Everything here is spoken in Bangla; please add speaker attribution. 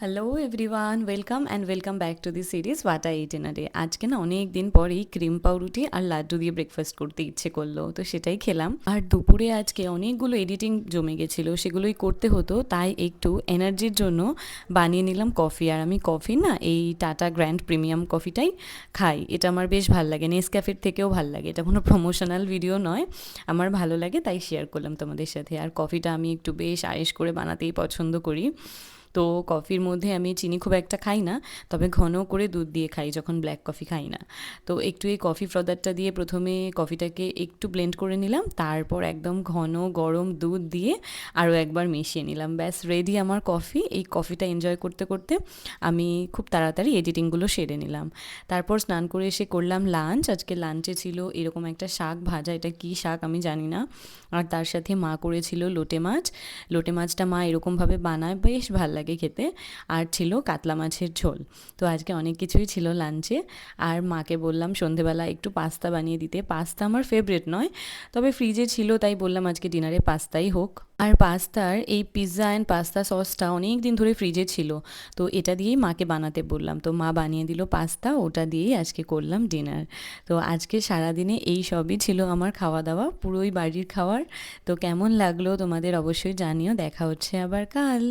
Speaker 1: Hello everyone, welcome back to the series what I it in a day. আজকে না অনেক দিন পরেই ক্রিম পাউরুটি আর লাড্ডু দিয়ে ব্রেকফাস্ট করতে ইচ্ছে করলো, তো সেটাই খেলাম। আর দুপুরে আজকে অনেকগুলো এডিটিং জমে গেছিলো, সেগুলোই করতে হতো, তাই একটু এনার্জির জন্য বানিয়ে নিলাম কফি। আর আমি কফি না এই টাটা গ্র্যান্ড প্রিমিয়াম কফিটাই খাই, এটা আমার বেশ ভালো লাগে, নেসক্যাফের থেকেও ভালো লাগে। এটা কোনো প্রমোশনাল ভিডিও নয়, আমার ভালো লাগে তাই শেয়ার করলাম তোমাদের সাথে। আর কফিটা আমি একটু বেশ আয়েশ করে বানাতেই পছন্দ করি। তো কফির মধ্যে আমি চিনি খুব একটা খাই না, তবে ঘন করে দুধ দিয়ে খাই যখন ব্ল্যাক কফি খাই না। তো একটু এই কফি পাউডারটা দিয়ে প্রথমে কফিটাকে একটু ব্লেন্ড করে নিলাম, তারপর একদম ঘন গরম দুধ দিয়ে আরও একবার মিশিয়ে নিলাম, ব্যাস রেডি আমার কফি। এই কফিটা এনজয় করতে করতে আমি খুব তাড়াতাড়ি এডিটিংগুলো সেরে নিলাম। তারপর স্নান করে এসে করলাম লাঞ্চ। আজকে লাঞ্চে ছিল এরকম একটা শাক ভাজা, এটা কী শাক আমি জানি না। আর তার সাথে মা করেছিল লোটে মাছ। লোটে মাছটা মা এরকমভাবে বানায়, বেশ ভাল লাগে খেতে। আর ছিল কাতলা মাছের ঝোল। তো আজকে অনেক কিছুই ছিল লাঞ্চে। আর মাকে বললাম সন্ধেবেলা একটু পাস্তা বানিয়ে দিতে। পাস্তা আমার ফেভারিট নয়, তবে ফ্রিজে ছিল তাই বললাম আজকে ডিনারে পাস্তাই হোক। আর পাস্তার এই পিৎজা অ্যান্ড পাস্তা সসটা অনেক দিন ধরে ফ্রিজে ছিল, তো এটা দিয়েই মাকে বানাতে বললাম, তো মা বানিয়ে দিল পাস্তা, ওটা দিয়েই আজকে করলাম ডিনার। তো আজকে সারাদিনে এই সবই ছিল আমার খাওয়া দাওয়া, পুরোই বাড়ির খাওয়ার। তো কেমন লাগলো তোমাদের অবশ্যই জানিও। দেখা হচ্ছে আবার কাল।